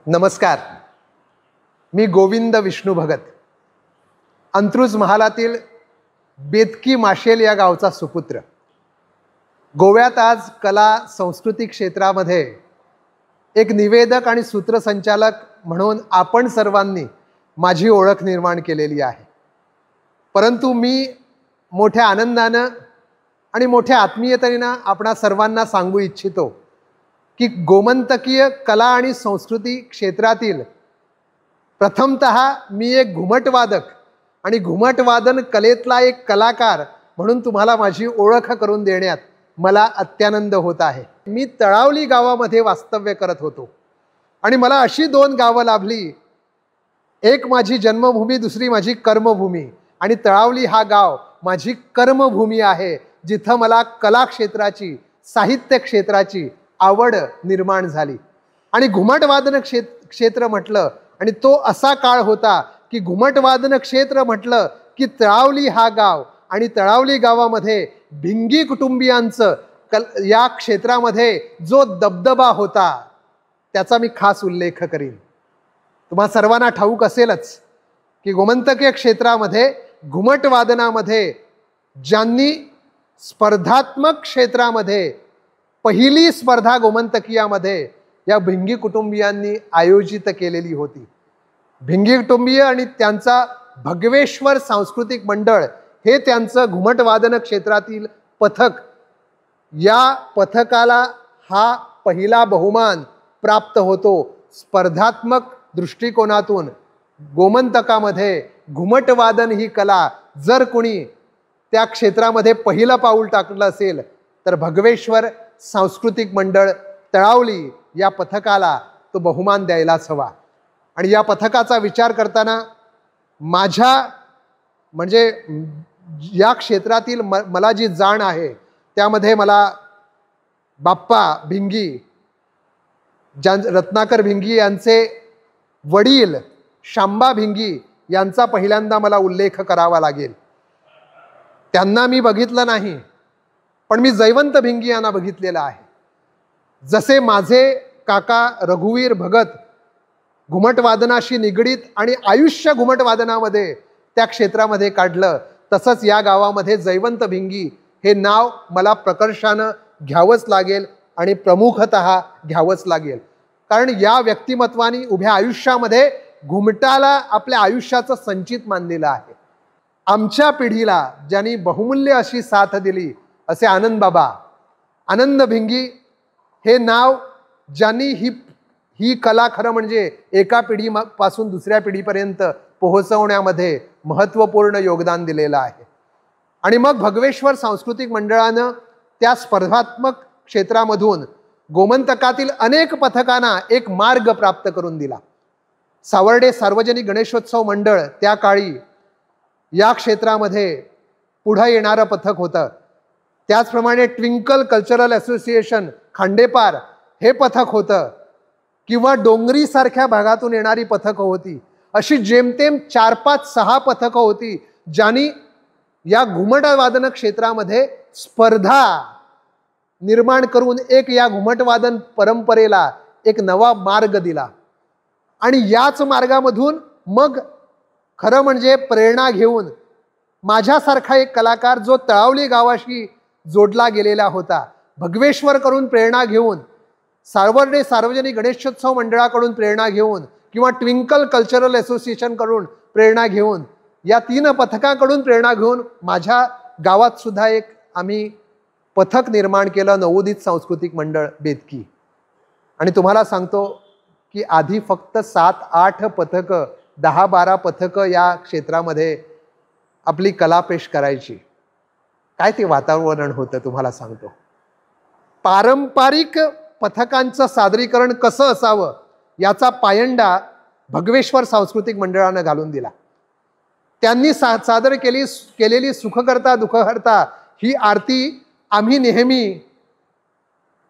नमस्कार. मी गोविंद विष्णू भगत, अंत्रुज महालातील बेतकी माशेल या गावचा सुपुत्र. गोव्यात आज कला संस्कृती क्षेत्रामध्ये एक निवेदक आणि सूत्रसंचालक म्हणून आपण सर्वांनी माझी ओळख निर्माण केलेली आहे. परंतु मी मोठ्या आनंदानं आणि मोठ्या आत्मीयतेनं आपणा सर्वांना सांगू इच्छितो की गोमंतकीय कला आणि संस्कृती क्षेत्रातील प्रथमतः मी एक घुमटवादक आणि घुमटवादन कलेतला एक कलाकार म्हणून तुम्हाला माझी ओळख करून देण्यात मला अत्यानंद होत आहे. मी तळावली गावामध्ये वास्तव्य करत होतो आणि मला अशी दोन गावं लाभली, एक माझी जन्मभूमी, दुसरी माझी कर्मभूमी. आणि तळावली हा गाव माझी कर्मभूमी आहे, जिथं मला कला क्षेत्राची, साहित्य क्षेत्राची आवड निर्माण झाली. आणि घुमटवादन क्षेत्र म्हटलं आणि तो असा काळ होता की घुमटवादन क्षेत्र म्हटलं की तळावली हा गाव आणि तळावली गावामध्ये भिंगी कुटुंबियांचं या क्षेत्रामध्ये जो दबदबा होता त्याचा मी खास उल्लेख करीन. तुम्हा सर्वांना ठाऊक असेलच की गोमंतकीय क्षेत्रामध्ये घुमटवादनामध्ये ज्यांनी स्पर्धात्मक क्षेत्रामध्ये पहिली स्पर्धा गोमंतकीयामध्ये या भिंगी कुटुंबियांनी आयोजित केलेली होती. भिंगी कुटुंबीय आणि त्यांचा भगवेश्वर सांस्कृतिक मंडळ हे त्यांचं घुमटवादन क्षेत्रातील पथक. या पथकाला हा पहिला बहुमान प्राप्त होतो. स्पर्धात्मक दृष्टिकोनातून गोमंतकामध्ये घुमटवादन ही कला जर कोणी त्या क्षेत्रामध्ये पहिलं पाऊल टाकलं असेल तर भगवेश्वर सांस्कृतिक मंडळ तळावली या पथकाला तो बहुमान द्यायलाच हवा. आणि या पथकाचा विचार करताना माझ्या म्हणजे या क्षेत्रातील मला जी जाण आहे त्यामध्ये मला बाप्पा भिंगी, रत्नाकर भिंगी यांचे वडील शांबा भिंगी यांचा पहिल्यांदा मला उल्लेख करावा लागेल. त्यांना मी बघितलं नाही, पण मी जयवंत भिंगी यांना बघितलेलं आहे. जसे माझे काका रघुवीर भगत घुमटवादनाशी निगडीत आणि आयुष्य घुमटवादनामध्ये त्या क्षेत्रामध्ये काढलं, तसंच या गावामध्ये जयवंत भिंगी हे नाव मला प्रकर्षानं घ्यावंच लागेल आणि प्रमुखतः घ्यावंच लागेल. कारण या व्यक्तिमत्वानी उभ्या आयुष्यामध्ये घुमटाला आपल्या आयुष्याचं संचित मानलेलं आहे. आमच्या पिढीला ज्यांनी बहुमूल्य अशी साथ दिली असे आनंद भिंगी हे नाव ज्यांनी ही कला खरं म्हणजे एका पिढीपासून दुसऱ्या पिढीपर्यंत पोहोचवण्यामध्ये महत्त्वपूर्ण योगदान दिलेलं आहे. आणि मग भगवेश्वर सांस्कृतिक मंडळानं त्या स्पर्धात्मक क्षेत्रामधून गोमंतकातील अनेक पथकांना एक मार्ग प्राप्त करून दिला. सावर्डे सार्वजनिक गणेशोत्सव मंडळ त्या काळी या क्षेत्रामध्ये पुढं येणारं पथक होतं. त्याचप्रमाणे ट्विंकल कल्चरल असोसिएशन खांडेपार हे पथक होतं, किंवा डोंगरी सारख्या भागातून येणारी पथकं होती. अशी जेमतेम 4-5-6 पथकं होती ज्यांनी या घुमटवादन क्षेत्रामध्ये स्पर्धा निर्माण करून एक या घुमटवादन परंपरेला एक नवा मार्ग दिला. आणि याच मार्गामधून मग खरं म्हणजे प्रेरणा घेऊन माझ्यासारखा एक कलाकार जो तळावली गावाशी जोडला गेलेला होता, भगवेश्वर करून प्रेरणा घेऊन, सावर्डे सार्वजनिक गणेशोत्सव मंडळाकडून प्रेरणा घेऊन, किंवा ट्विंकल कल्चरल असोसिएशन कडून प्रेरणा घेऊन, या 3 पथकांकडून प्रेरणा घेऊन माझ्या गावात सुद्धा एक आम्ही पथक निर्माण केलं, नवोदित सांस्कृतिक मंडळ बेतकी. आणि तुम्हाला सांगतो की आधी फक्त 7-8 पथकं, 10-12 पथकं या क्षेत्रामध्ये आपली कला पेश करायची. काय ते वातावरण होतं तुम्हाला सांगतो. पारंपरिक पथकांचं सादरीकरण कसं असावं याचा पायंडा भगवेश्वर सांस्कृतिक मंडळानं घालून दिला. त्यांनी सादर केलेली सुखकर्ता दुःखहर्ता ही आरती आम्ही नेहमी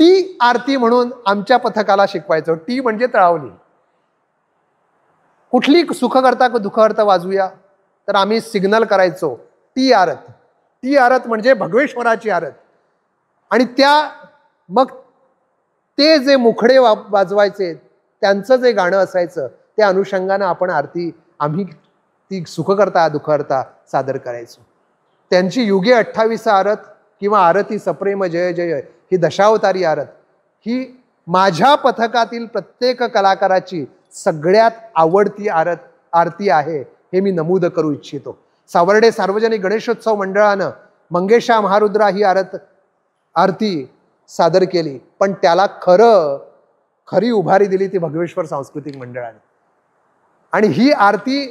टी आरती म्हणून आमच्या पथकाला शिकवायचो. टी म्हणजे तळावली. कुठली सुखकर्ता दुःखहर्ता वाजूया तर आम्ही सिग्नल करायचो टी आरत. टी आरत म्हणजे भगवेश्वराची आरत. आणि त्या मग ते जे मुखडे वाजवायचे त्यांचं जे गाणं असायचं त्या अनुषंगानं आपण आरती आम्ही ती सुखकर्ता दुःखहर्ता सादर करायचो. त्यांची युगे 28 आरत किंवा आरती सप्रेम जय जय ही दशावतारी आरत ही माझ्या पथकातील प्रत्येक कलाकाराची सगळ्यात आवडती आरती आहे हे मी नमूद करू इच्छितो. सावर्डे सार्वजनिक गणेशोत्सव मंडळानं मंगेशा महारुद्रा ही आरती सादर केली, पण त्याला खरी उभारी दिली ती भगवेश्वर सांस्कृतिक मंडळाने. आणि ही आरती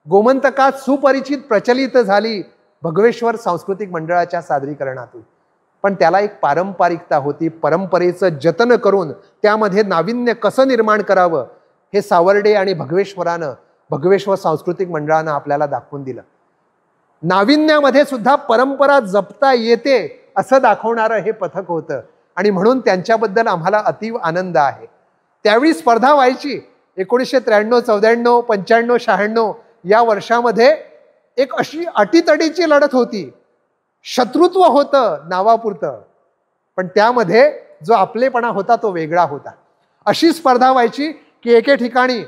गोमंतकात सुपरिचित प्रचलित झाली भगवेश्वर सांस्कृतिक मंडळाच्या सादरीकरणातून. पण त्याला एक पारंपरिकता होती. परंपरेचं जतन करून त्यामध्ये नाविन्य कसं निर्माण करावं हे सावर्डे आणि भगवेश्वर सांस्कृतिक मंडळानं आपल्याला दाखवून दिलं. नाविन्यामध्ये सुद्धा परंपरा जपता येते असं दाखवणारं हे पथक होतं आणि म्हणून त्यांच्याबद्दल आम्हाला अतीव आनंद आहे. त्यावेळी स्पर्धा व्हायची 1993, 94, 95, 96 या वर्षामध्ये एक अशी अटीतडीची लढत होती. शत्रुत्व होतं नावापुरतं, पण त्यामध्ये जो आपलेपणा होता तो वेगळा होता. अशी स्पर्धा व्हायची की एके ठिकाणी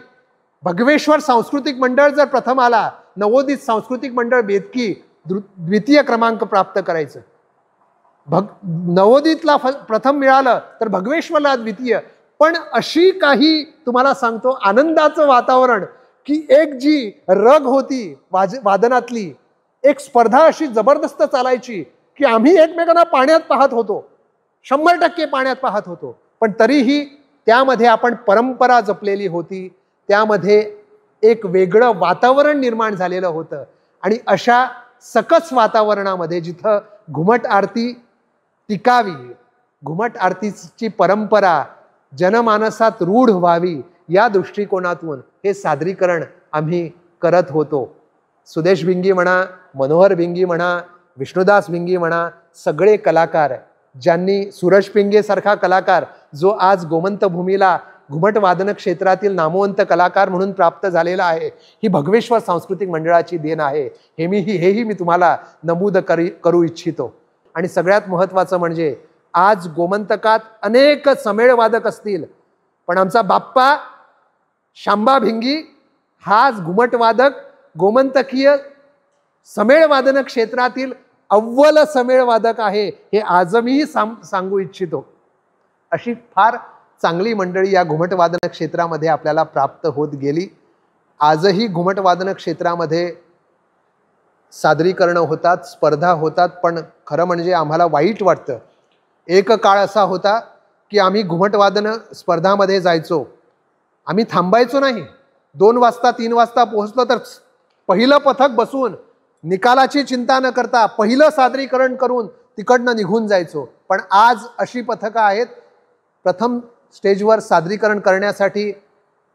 भगवेश्वर सांस्कृतिक मंडळ जर प्रथम आला, नवोदित सांस्कृतिक मंडळ बेदकी द्वितीय क्रमांक प्राप्त करायचं. नवोदितला प्रथम मिळालं तर भगवेश्वरला द्वितीय. पण अशी काही तुम्हाला सांगतो आनंदाचं वातावरण की एक जी रग होती वादनातली, एक स्पर्धा अशी जबरदस्त चालायची की आम्ही एकमेकांना पाण्यात पाहत होतो, 100% पाण्यात पाहत होतो. पण तरीही त्यामध्ये आपण परंपरा जपलेली होती, त्यामध्ये एक वेगळं वातावरण निर्माण झालेलं होतं. आणि अशा सकस वातावरणामध्ये जिथं घुमट आरती टिकावी, घुमट आरतीची परंपरा जनमानसात रूढ व्हावी या दृष्टिकोनातून हे सादरीकरण आम्ही करत होतो. सुदेश भिंगी म्हणा, मनोहर भिंगी म्हणा, विष्णुदास भिंगी म्हणा, सगळे कलाकार ज्यांनी सूरज पिंगे सारखा कलाकार जो आज गोमंत भूमीला घुमट वादन क्षेत्रातील नामवंत कलाकार म्हणून प्राप्त झालेला आहे, ही भगवेश्वर सांस्कृतिक मंडळाची देण आहे हेही मी तुम्हाला नमूद करू इच्छितो. आणि सगळ्यात महत्त्वाचं म्हणजे आज गोमंतकात अनेक समेळवादक असतील, पण आमचा बाप्पा शांबा भिंगी हाच घुमटवादक गोमंतकीय समेळवादन क्षेत्रातील अव्वल समेळवादक आहे हे आज मीही सांगू इच्छितो. अशी फार चांगली मंडळी या घुमटवादन क्षेत्रामध्ये आपल्याला प्राप्त होत गेली. आजही घुमटवादन क्षेत्रामध्ये सादरीकरणं होतात, स्पर्धा होतात. पण खरं म्हणजे आम्हाला वाईट वाटतं, एक काळ असा होता की आम्ही घुमटवादन स्पर्धामध्ये जायचो, आम्ही थांबायचो नाही. 2 वाजता 3 वाजता पोहोचलो तर पहिलं पथक बसून निकालाची चिंता न करता पहिलं सादरीकरण करून तिकडनं निघून जायचो. पण आज अशी पथकं आहेत, प्रथम स्टेजवर सादरीकरण करण्यासाठी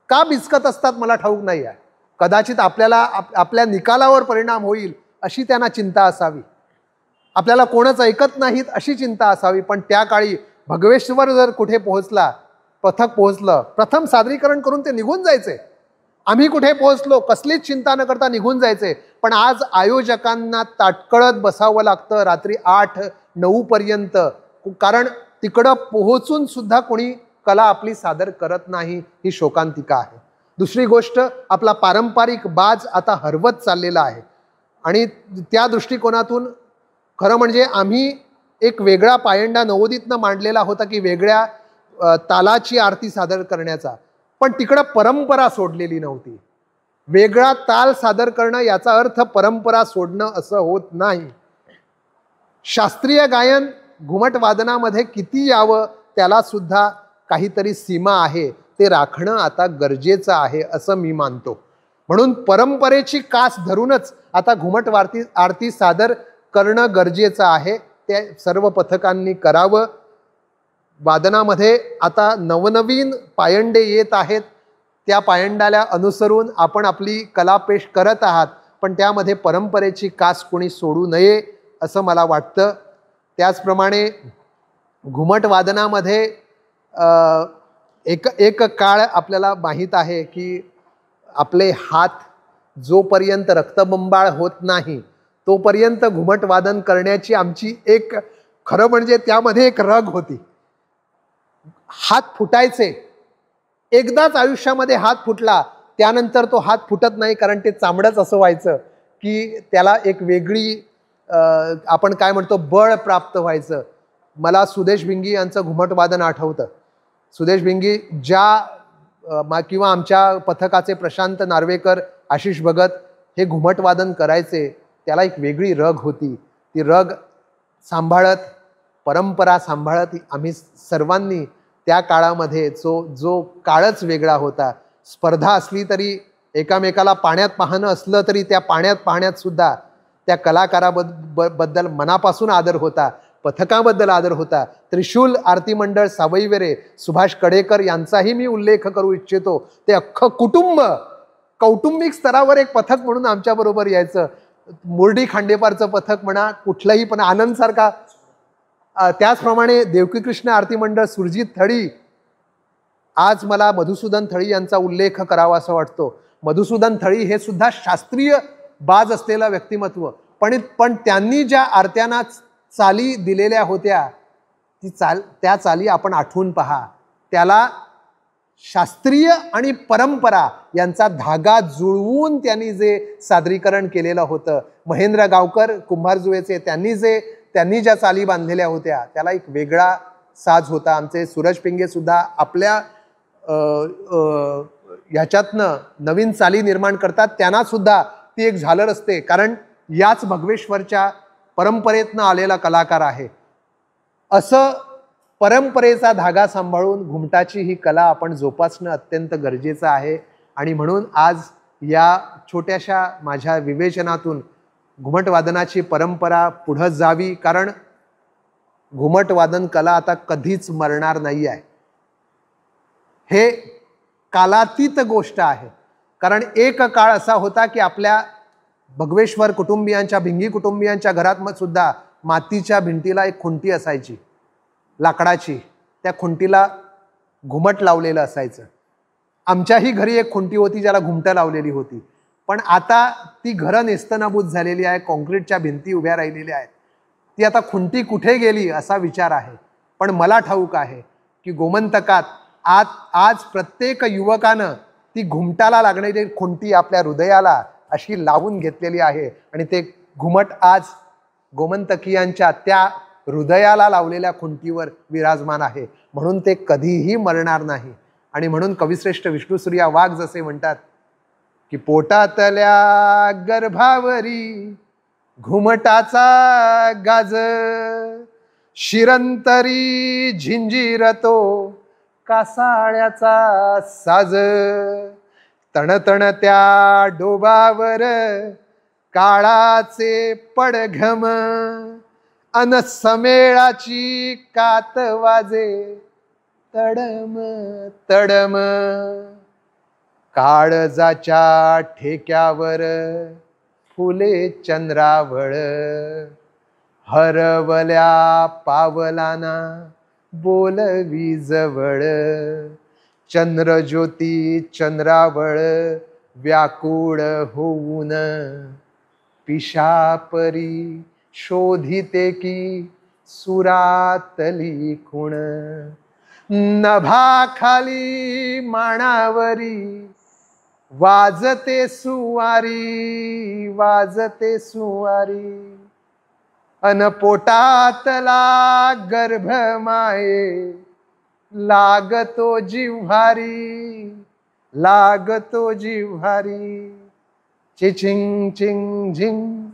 का बिचकत असतात मला ठाऊक नाही आहे. कदाचित आपल्या निकालावर परिणाम होईल अशी त्यांना चिंता असावी, आपल्याला कोणच ऐकत नाहीत अशी चिंता असावी. पण त्या काळी भगवेश्वर जर कुठे पथक पोहोचलं, प्रथम सादरीकरण करून ते निघून जायचे. आम्ही कुठे पोहोचलो कसलीच चिंता न करता निघून जायचे. पण आज आयोजकांना ताटकळत बसावं लागतं रात्री 8-9 पर्यंत, कारण तिकडं पोहोचून सुद्धा कोणी कला आपली सादर करत नाही, ही शोकांतिका आहे. दुसरी गोष्ट, आपला पारंपरिक बाज आता हरवत चाललेला आहे. आणि त्या दृष्टिकोनातून खरं म्हणजे आम्ही एक वेगळा पायंडा नवोदितनं मांडलेला होता की वेगळ्या तालाची आरती सादर करण्याचा, पण तिकडं परंपरा सोडलेली नव्हती. वेगळा ताल सादर करणं याचा अर्थ परंपरा सोडणं असं होत नाही. शास्त्रीय गायन घुमट वादनामध्ये किती यावं त्याला सुद्धा काहीतरी सीमा आहे, ते राखणं आता गरजेचं आहे असं मी मानतो. म्हणून परंपरेची कास धरूनच आता घुमट आरती सादर करणं गरजेचं आहे. ते सर्व पथकांनी करावं. वादनामध्ये आता नवनवीन पायंडे येत आहेत, त्या पायंडाला अनुसरून आपण आपली कला पेश करत आहात, पण त्यामध्ये परंपरेची कास कोणी सोडू नये असं मला वाटतं. त्याचप्रमाणे घुमट वादनामध्ये एक काळ आपल्याला माहीत आहे की आपले हात जोपर्यंत रक्तबंबाळ होत नाही तोपर्यंत घुमट वादन करण्याची आमची एक खरं म्हणजे त्यामध्ये एक रग होती. हात फुटायचे, एकदाच आयुष्यामध्ये हात फुटला, त्यानंतर तो हात फुटत नाही, कारण ते चामडंच असं व्हायचं की त्याला एक वेगळी आपण काय म्हणतो बळ प्राप्त व्हायचं. मला सुदेश भिंगी यांचं घुमट वादन आठवतं. सुदेश भिंगी किंवा आमच्या पथकाचे प्रशांत नार्वेकर, आशिष भगत हे घुमट वादन करायचे. त्याला एक वेगळी रग होती. ती रग सांभाळत, परंपरा सांभाळत आम्ही सर्वांनी त्या काळामध्ये जो काळच वेगळा होता. स्पर्धा असली तरी, एकामेकाला पाण्यात पाहणं असलं तरी त्या पाहण्यात सुद्धा त्या कलाकाराबद्दल मनापासून आदर होता, पथकाबद्दल आदर होता. त्रिशूल आरती मंडळ सावईवेरे, सुभाष कडेकर यांचाही मी उल्लेख करू इच्छितो. ते अख्खं कुटुंब कौटुंबिक स्तरावर एक पथक म्हणून आमच्याबरोबर यायचं. मुरडी खांडेपारचं पथक म्हणा, कुठलंही, पण आनंदसारखा. त्याचप्रमाणे देवकी कृष्ण आरती मंडळ सुरजित थळी. आज मला मधुसूदन थळी यांचा उल्लेख करावा असं वाटतो. मधुसूदन थळी हे सुद्धा शास्त्रीय बाज असलेलं व्यक्तिमत्व, पण त्यांनी ज्या आरत्यांना चाली दिलेल्या होत्या, त्या चाली आपण आठवून पहा. त्याला शास्त्रीय आणि परंपरा यांचा धागा जुळवून त्यांनी जे सादरीकरण केलेलं होतं. महेंद्र गावकर कुंभारजुवेचे, त्यांनी ज्या चाली बांधलेल्या होत्या त्याला एक वेगळा साज होता. आमचे सूरज पिंगे सुद्धा आपल्या ह्याच्यातनं नवीन चाली निर्माण करतात. त्यांना सुद्धा ती एक झालर असते, कारण याच भगवेश्वरच्या परंपरेतनं आलेला कलाकार आहे. असं परंपरेचा धागा सांभाळून घुमटाची ही कला आपण जोपासणं अत्यंत गरजेचं आहे. आणि म्हणून आज या छोट्याशा माझ्या विवेचनातून घुमट वादनाची परंपरा पुढं जावी, कारण घुमट वादन कला आता कधीच मरणार नाही आहे. हे कालातीत गोष्ट आहे. कारण एक काळ असा होता की आपल्या भगवेश्वर कुटुंबियांच्या, भिंगी कुटुंबियांच्या घरात सुद्धा मातीच्या भिंतीला एक खुंटी असायची, लाकडाची. त्या खुंटीला घुमट लावलेलं असायचं. आमच्याही घरी एक खुंटी होती ज्याला घुमटं लावलेली होती. पण आता ती घरं नेस्तनाबूत झालेली आहे, कॉन्क्रीटच्या भिंती उभ्या राहिलेल्या आहेत. ती आता खुंटी कुठे गेली असा विचार आहे. पण मला ठाऊक आहे की गोमंतकात आज प्रत्येक युवकानं ती घुमटाला लागणारी खुंटी आपल्या हृदयाला अशी लावून घेतलेली आहे. आणि ते घुमट आज गोमंतकीयांच्या त्या हृदयाला लावलेल्या खुंटीवर विराजमान आहे. म्हणून ते कधीही मरणार नाही. आणि म्हणून कविश्रेष्ठ विष्णुसूर्या वाघ जसे म्हणतात की पोटातल्या गर्भावरी घुमटाचा गाज, शिरंतरी झिंजिरतो कासाळ्याचा साज, तणतण त्या डोबावर काळाचे पडघम, अन समेळाची कात वाजे तडम तडम, काळजाच्या ठेक्यावर फुले चंद्रावळ, हरवल्या पावलाना बोलवी जवळ, चंद्रज्योती चंद्रावळ व्याकुळ होऊन, पिशापरी शोधिते की सुरातली खुण, नभाखाली माणावरी वाजते सुवारी, वाजते सुवारी, अन पोटातला गर्भ माये लागतो जिव्हारी, लागतो जिव्हारी, चिचिंग चिंग झिंग,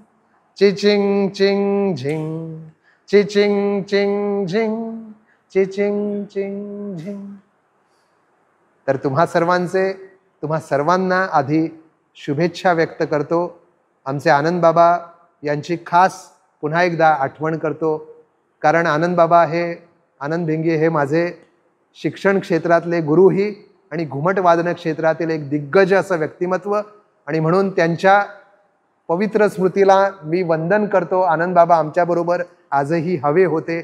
चिचिंग चिंग झिंग, चिचिंग चिंग झिंग, चिचिंग चिंग झिंग. तर तुम्हा सर्वांना आधी शुभेच्छा व्यक्त करतो. आमचे आनंद बाबा यांची खास पुन्हा एकदा आठवण करतो, कारण आनंद भिंगे हे माझे शिक्षण क्षेत्रातले गुरुही आणि घुमट वादन क्षेत्रातील एक दिग्गज असं व्यक्तिमत्व. आणि म्हणून त्यांच्या पवित्र स्मृतीला मी वंदन करतो. आनंद बाबा आमच्याबरोबर आजही हवे होते.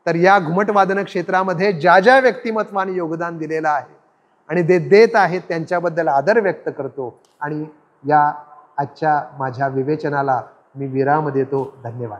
तर या घुमट वादन क्षेत्रामध्ये ज्या ज्या व्यक्तिमत्वाने योगदान दिलेलं आहे आणि ते देत आहेत त्यांच्याबद्दल आदर व्यक्त करतो. आणि या आजच्या माझ्या विवेचनाला मी विराम देतो. धन्यवाद.